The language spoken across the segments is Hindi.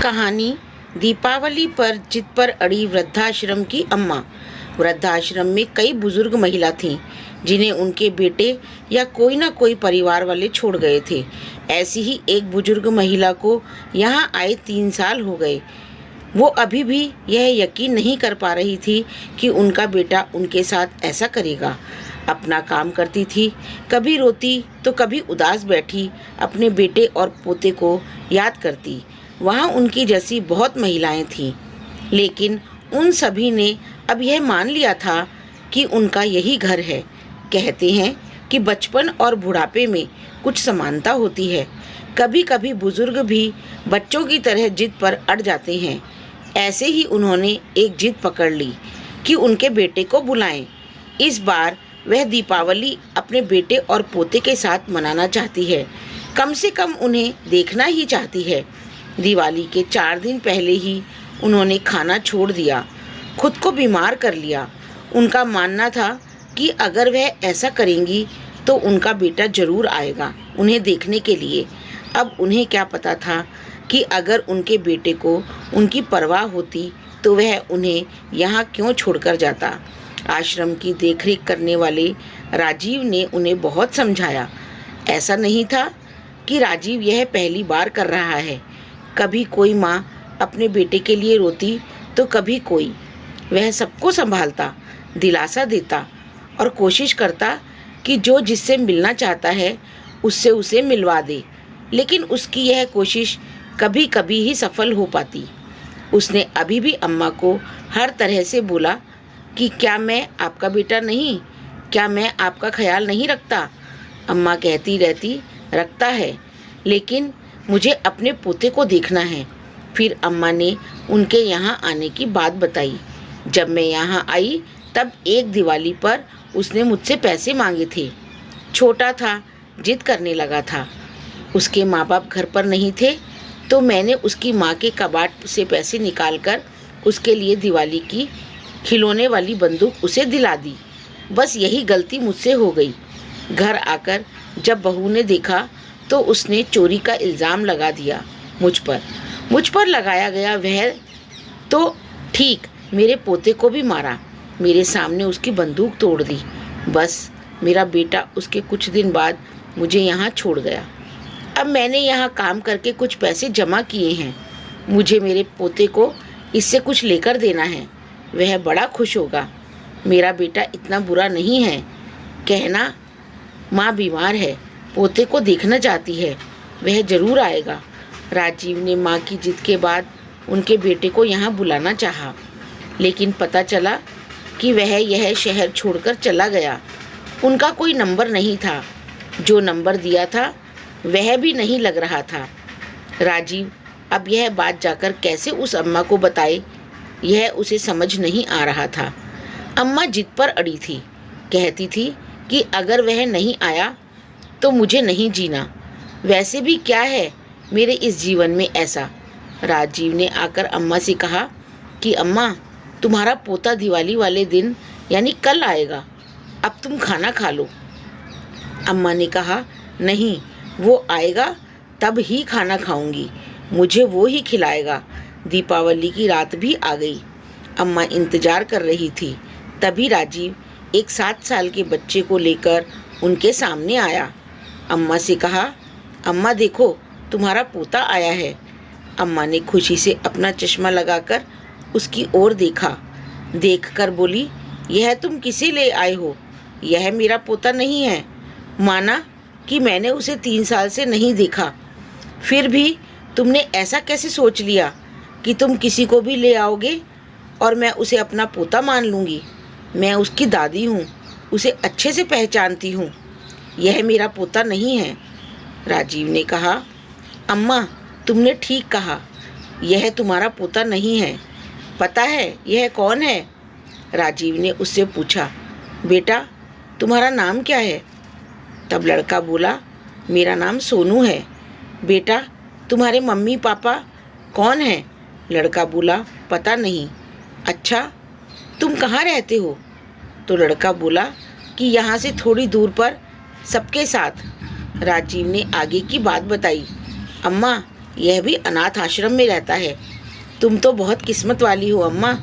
कहानी दीपावली पर जिद पर अड़ी वृद्धाश्रम की अम्मा। वृद्धाश्रम में कई बुजुर्ग महिला थीं जिन्हें उनके बेटे या कोई ना कोई परिवार वाले छोड़ गए थे। ऐसी ही एक बुजुर्ग महिला को यहाँ आए 3 साल हो गए। वो अभी भी यह यकीन नहीं कर पा रही थी कि उनका बेटा उनके साथ ऐसा करेगा। अपना काम करती थी, कभी रोती तो कभी उदास बैठी अपने बेटे और पोते को याद करती। वहाँ उनकी जैसी बहुत महिलाएं थीं, लेकिन उन सभी ने अब यह मान लिया था कि उनका यही घर है। कहते हैं कि बचपन और बुढ़ापे में कुछ समानता होती है। कभी कभी बुजुर्ग भी बच्चों की तरह जिद पर अड़ जाते हैं। ऐसे ही उन्होंने एक जिद पकड़ ली कि उनके बेटे को बुलाएं। इस बार वह दीपावली अपने बेटे और पोते के साथ मनाना चाहती है। कम से कम उन्हें देखना ही चाहती है। दिवाली के 4 दिन पहले ही उन्होंने खाना छोड़ दिया, खुद को बीमार कर लिया। उनका मानना था कि अगर वह ऐसा करेंगी तो उनका बेटा जरूर आएगा उन्हें देखने के लिए। अब उन्हें क्या पता था कि अगर उनके बेटे को उनकी परवाह होती तो वह उन्हें यहाँ क्यों छोड़कर जाता। आश्रम की देखरेख करने वाले राजीव ने उन्हें बहुत समझाया। ऐसा नहीं था कि राजीव यह पहली बार कर रहा है। कभी कोई माँ अपने बेटे के लिए रोती तो कभी कोई। वह सबको संभालता, दिलासा देता और कोशिश करता कि जो जिससे मिलना चाहता है उससे उसे मिलवा दे। लेकिन उसकी यह कोशिश कभी कभी ही सफल हो पाती। उसने अभी भी अम्मा को हर तरह से बोला कि क्या मैं आपका बेटा नहीं, क्या मैं आपका ख्याल नहीं रखता। अम्मा कहती रहती, रखता है, लेकिन मुझे अपने पोते को देखना है। फिर अम्मा ने उनके यहाँ आने की बात बताई। जब मैं यहाँ आई तब एक दिवाली पर उसने मुझसे पैसे मांगे थे। छोटा था, जिद करने लगा था। उसके माँ बाप घर पर नहीं थे तो मैंने उसकी माँ के कबाट से पैसे निकालकर उसके लिए दिवाली की खिलौने वाली बंदूक उसे दिला दी। बस यही गलती मुझसे हो गई। घर आकर जब बहू ने देखा तो उसने चोरी का इल्ज़ाम लगा दिया मुझ पर लगाया गया। वह तो ठीक मेरे पोते को भी मारा, मेरे सामने उसकी बंदूक तोड़ दी। बस मेरा बेटा उसके कुछ दिन बाद मुझे यहाँ छोड़ गया। अब मैंने यहाँ काम करके कुछ पैसे जमा किए हैं। मुझे मेरे पोते को इससे कुछ लेकर देना है। वह बड़ा खुश होगा। मेरा बेटा इतना बुरा नहीं है। कहना माँ बीमार है, पोते को देखना चाहती है, वह ज़रूर आएगा। राजीव ने माँ की जिद के बाद उनके बेटे को यहाँ बुलाना चाहा, लेकिन पता चला कि वह यह शहर छोड़कर चला गया। उनका कोई नंबर नहीं था। जो नंबर दिया था वह भी नहीं लग रहा था। राजीव अब यह बात जाकर कैसे उस अम्मा को बताए, यह उसे समझ नहीं आ रहा था। अम्मा जिद पर अड़ी थी, कहती थी कि अगर वह नहीं आया तो मुझे नहीं जीना। वैसे भी क्या है मेरे इस जीवन में ऐसा। राजीव ने आकर अम्मा से कहा कि अम्मा, तुम्हारा पोता दिवाली वाले दिन यानी कल आएगा, अब तुम खाना खा लो। अम्मा ने कहा, नहीं, वो आएगा तब ही खाना खाऊंगी, मुझे वो ही खिलाएगा। दीपावली की रात भी आ गई। अम्मा इंतज़ार कर रही थी। तभी राजीव एक 7 साल के बच्चे को लेकर उनके सामने आया। अम्मा से कहा, अम्मा देखो, तुम्हारा पोता आया है। अम्मा ने खुशी से अपना चश्मा लगाकर उसकी ओर देखा। देखकर बोली, यह तुम किसे ले आए हो? यह मेरा पोता नहीं है। माना कि मैंने उसे 3 साल से नहीं देखा, फिर भी तुमने ऐसा कैसे सोच लिया कि तुम किसी को भी ले आओगे और मैं उसे अपना पोता मान लूँगी? मैं उसकी दादी हूँ, उसे अच्छे से पहचानती हूँ। यह मेरा पोता नहीं है। राजीव ने कहा, अम्मा तुमने ठीक कहा, यह तुम्हारा पोता नहीं है। पता है यह कौन है? राजीव ने उससे पूछा। बेटा, तुम्हारा नाम क्या है? तब लड़का बोला, मेरा नाम सोनू है। बेटा, तुम्हारे मम्मी पापा कौन हैं? लड़का बोला, पता नहीं। अच्छा, तुम कहाँ रहते हो? तो लड़का बोला कि यहाँ से थोड़ी दूर पर सबके साथ। राजीव ने आगे की बात बताई। अम्मा, यह भी अनाथ आश्रम में रहता है। तुम तो बहुत किस्मत वाली हो अम्मा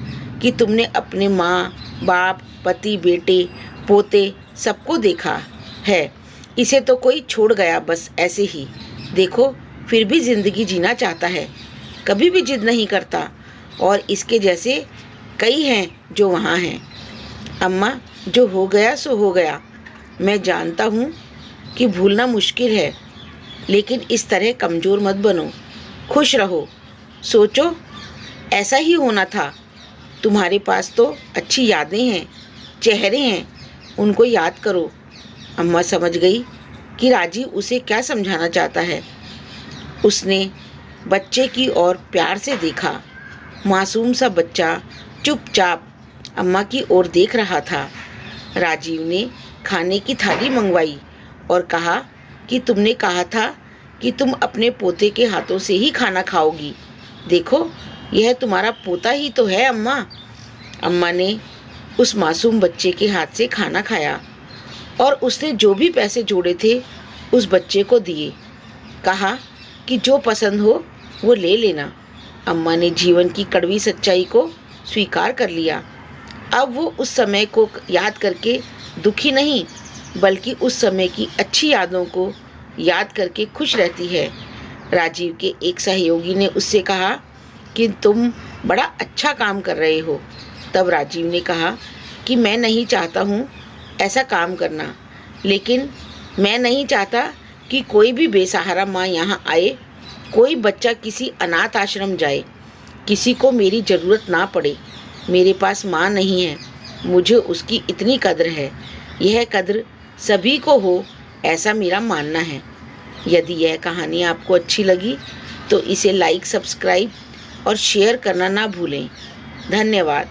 कि तुमने अपने माँ बाप, पति, बेटे, पोते सबको देखा है। इसे तो कोई छोड़ गया बस ऐसे ही। देखो फिर भी ज़िंदगी जीना चाहता है, कभी भी जिद नहीं करता। और इसके जैसे कई हैं जो वहाँ हैं। अम्मा, जो हो गया सो हो गया। मैं जानता हूँ कि भूलना मुश्किल है, लेकिन इस तरह कमज़ोर मत बनो। खुश रहो, सोचो ऐसा ही होना था। तुम्हारे पास तो अच्छी यादें हैं, चेहरे हैं, उनको याद करो। अम्मा समझ गई कि राजीव उसे क्या समझाना चाहता है। उसने बच्चे की ओर प्यार से देखा। मासूम सा बच्चा चुपचाप अम्मा की ओर देख रहा था। राजीव ने खाने की थाली मंगवाई और कहा कि तुमने कहा था कि तुम अपने पोते के हाथों से ही खाना खाओगी। देखो यह तुम्हारा पोता ही तो है अम्मा। अम्मा ने उस मासूम बच्चे के हाथ से खाना खाया और उसने जो भी पैसे जोड़े थे उस बच्चे को दिए। कहा कि जो पसंद हो वो ले लेना। अम्मा ने जीवन की कड़वी सच्चाई को स्वीकार कर लिया। अब वो उस समय को याद करके दुखी नहीं, बल्कि उस समय की अच्छी यादों को याद करके खुश रहती है। राजीव के एक सहयोगी ने उससे कहा कि तुम बड़ा अच्छा काम कर रहे हो। तब राजीव ने कहा कि मैं नहीं चाहता हूँ ऐसा काम करना, लेकिन मैं नहीं चाहता कि कोई भी बेसहारा माँ यहाँ आए, कोई बच्चा किसी अनाथ आश्रम जाए, किसी को मेरी ज़रूरत ना पड़े। मेरे पास माँ नहीं है, मुझे उसकी इतनी कद्र है। यह कद्र सभी को हो ऐसा मेरा मानना है। यदि यह कहानी आपको अच्छी लगी तो इसे लाइक, सब्सक्राइब और शेयर करना ना भूलें। धन्यवाद।